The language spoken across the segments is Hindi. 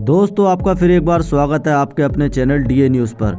दोस्तों आपका फिर एक बार स्वागत है आपके अपने चैनल डीए न्यूज़ पर।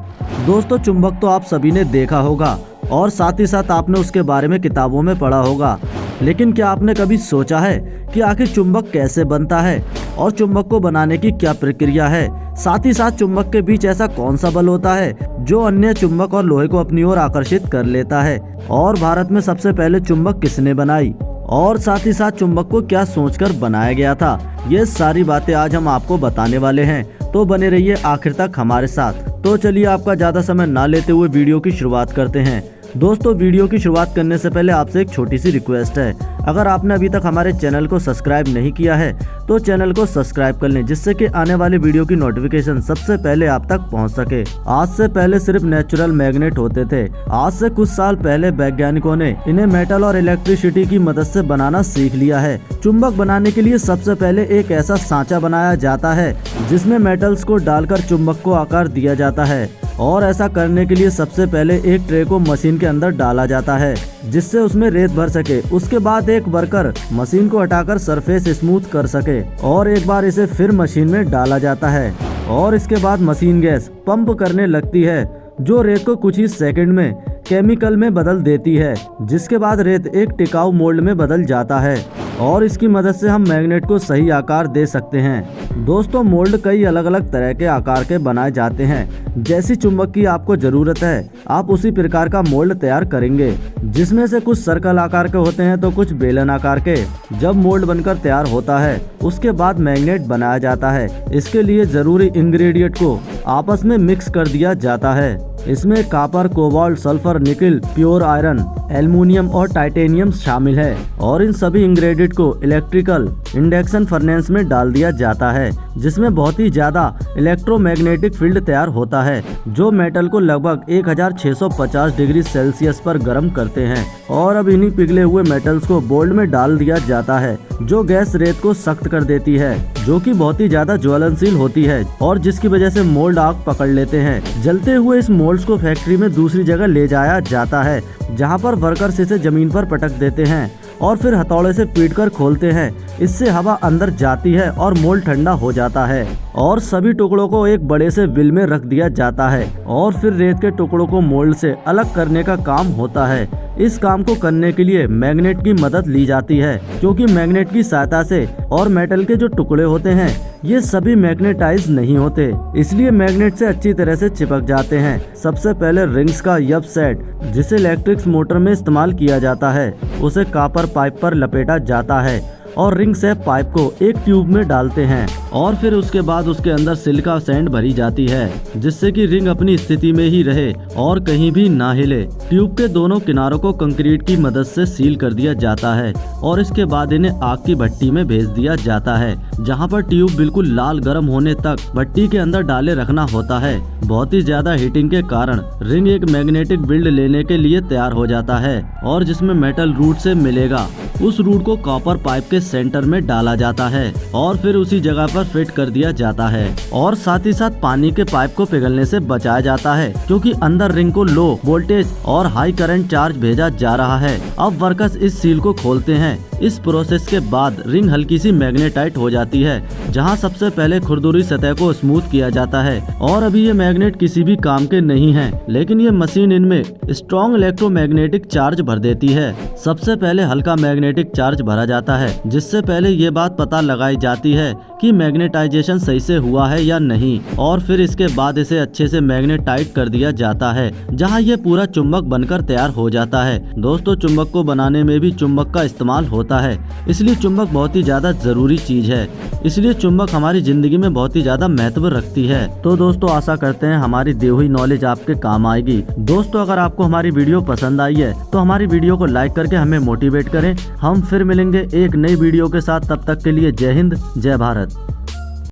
दोस्तों चुंबक तो आप सभी ने देखा होगा और साथ ही साथ आपने उसके बारे में किताबों में पढ़ा होगा, लेकिन क्या आपने कभी सोचा है कि आखिर चुंबक कैसे बनता है और चुंबक को बनाने की क्या प्रक्रिया है। साथ ही साथ चुंबक के बीच ऐसा कौन सा बल होता है जो अन्य चुंबक और लोहे को अपनी ओर आकर्षित कर लेता है, और भारत में सबसे पहले चुंबक किसने बनाई, और साथ ही साथ चुंबक को क्या सोचकर बनाया गया था। ये सारी बातें आज हम आपको बताने वाले हैं, तो बने रहिए आखिर तक हमारे साथ। तो चलिए आपका ज्यादा समय ना लेते हुए वीडियो की शुरुआत करते हैं। दोस्तों वीडियो की शुरुआत करने से पहले आपसे एक छोटी सी रिक्वेस्ट है, अगर आपने अभी तक हमारे चैनल को सब्सक्राइब नहीं किया है तो चैनल को सब्सक्राइब कर लें, जिससे कि आने वाली वीडियो की नोटिफिकेशन सबसे पहले आप तक पहुंच सके। आज से पहले सिर्फ नेचुरल मैग्नेट होते थे। आज से कुछ साल पहले वैज्ञानिकों ने इन्हें मेटल और इलेक्ट्रिसिटी की मदद से बनाना सीख लिया है। चुंबक बनाने के लिए सबसे पहले एक ऐसा सांचा बनाया जाता है जिसमें मेटल्स को डालकर चुंबक को आकार दिया जाता है, और ऐसा करने के लिए सबसे पहले एक ट्रे को मशीन के अंदर डाला जाता है जिससे उसमें रेत भर सके। उसके बाद एक वर्कर मशीन को हटाकर सरफेस स्मूथ कर सके, और एक बार इसे फिर मशीन में डाला जाता है, और इसके बाद मशीन गैस पंप करने लगती है जो रेत को कुछ ही सेकंड में केमिकल में बदल देती है, जिसके बाद रेत एक टिकाऊ मोल्ड में बदल जाता है, और इसकी मदद से हम मैग्नेट को सही आकार दे सकते हैं। दोस्तों मोल्ड कई अलग अलग तरह के आकार के बनाए जाते हैं। जैसी चुंबक की आपको जरूरत है आप उसी प्रकार का मोल्ड तैयार करेंगे, जिसमें से कुछ सर्कल आकार के होते हैं तो कुछ बेलन आकार के। जब मोल्ड बनकर तैयार होता है उसके बाद मैग्नेट बनाया जाता है। इसके लिए जरूरी इंग्रेडिएंट को आपस में मिक्स कर दिया जाता है। इसमें कॉपर, कोबाल्ट, सल्फर, निकल, प्योर आयरन, एल्युमिनियम और टाइटेनियम शामिल है, और इन सभी इंग्रेडिएंट को इलेक्ट्रिकल इंडक्शन फर्नेस में डाल दिया जाता है, जिसमें बहुत ही ज्यादा इलेक्ट्रोमैग्नेटिक फील्ड तैयार होता है जो मेटल को लगभग 1650 डिग्री सेल्सियस पर गर्म करते हैं। और अब इन्हीं पिघले हुए मेटल्स को बोल्ड में डाल दिया जाता है जो गैस रेत को सख्त कर देती है, जो कि बहुत ही ज्यादा ज्वलनशील होती है, और जिसकी वजह से मोल्ड आग पकड़ लेते हैं। जलते हुए इस मोल्ड्स को फैक्ट्री में दूसरी जगह ले जाया जाता है, जहां पर वर्कर्स इसे जमीन पर पटक देते हैं और फिर हथौड़े से पीटकर खोलते हैं। इससे हवा अंदर जाती है और मोल्ड ठंडा हो जाता है, और सभी टुकड़ों को एक बड़े से बिल में रख दिया जाता है, और फिर रेत के टुकड़ों को मोल्ड से अलग करने का काम होता है। इस काम को करने के लिए मैग्नेट की मदद ली जाती है, क्योंकि मैग्नेट की सहायता से और मेटल के जो टुकड़े होते हैं ये सभी मैग्नेटाइज नहीं होते, इसलिए मैग्नेट से अच्छी तरह से चिपक जाते हैं। सबसे पहले रिंग्स का यह सेट, जिसे इलेक्ट्रिक मोटर में इस्तेमाल किया जाता है, उसे कॉपर पाइप पर लपेटा जाता है और रिंग से पाइप को एक ट्यूब में डालते हैं, और फिर उसके बाद उसके अंदर सिलिका सैंड भरी जाती है, जिससे कि रिंग अपनी स्थिति में ही रहे और कहीं भी ना हिले। ट्यूब के दोनों किनारों को कंक्रीट की मदद से सील कर दिया जाता है, और इसके बाद इन्हें आग की भट्टी में भेज दिया जाता है, जहां पर ट्यूब बिल्कुल लाल गर्म होने तक भट्टी के अंदर डाले रखना होता है। बहुत ही ज्यादा हीटिंग के कारण रिंग एक मैग्नेटिक बिल्ड लेने के लिए तैयार हो जाता है, और जिसमें मेटल रूट से मिलेगा। उस रूट को कॉपर पाइप के सेंटर में डाला जाता है और फिर उसी जगह पर फिट कर दिया जाता है, और साथ ही साथ पानी के पाइप को पिघलने से बचाया जाता है, क्योंकि अंदर रिंग को लो वोल्टेज और हाई करंट चार्ज भेजा जा रहा है। अब वर्कर्स इस सील को खोलते हैं। इस प्रोसेस के बाद रिंग हल्की सी मैग्नेटाइट हो जाती है, जहां सबसे पहले खुरदुरी सतह को स्मूथ किया जाता है। और अभी ये मैग्नेट किसी भी काम के नहीं हैं, लेकिन ये मशीन इनमें स्ट्रॉन्ग इलेक्ट्रोमैग्नेटिक चार्ज भर देती है। सबसे पहले हल्का मैग्नेटिक चार्ज भरा जाता है, जिससे पहले ये बात पता लगाई जाती है कि मैग्नेटाइजेशन सही से हुआ है या नहीं, और फिर इसके बाद इसे अच्छे से मैग्नेटाइट कर दिया जाता है, जहां ये पूरा चुंबक बनकर तैयार हो जाता है। दोस्तों चुंबक को बनाने में भी चुंबक का इस्तेमाल होता है, इसलिए चुंबक बहुत ही ज्यादा जरूरी चीज है। इसलिए चुंबक हमारी जिंदगी में बहुत ही ज्यादा महत्व रखती है। तो दोस्तों आशा करते हैं हमारी दी हुई नॉलेज आपके काम आएगी। दोस्तों अगर आपको हमारी वीडियो पसंद आई है तो हमारी वीडियो को लाइक करके हमें मोटिवेट करें। हम फिर मिलेंगे एक नई वीडियो के साथ, तब तक के लिए जय हिंद, जय भारत।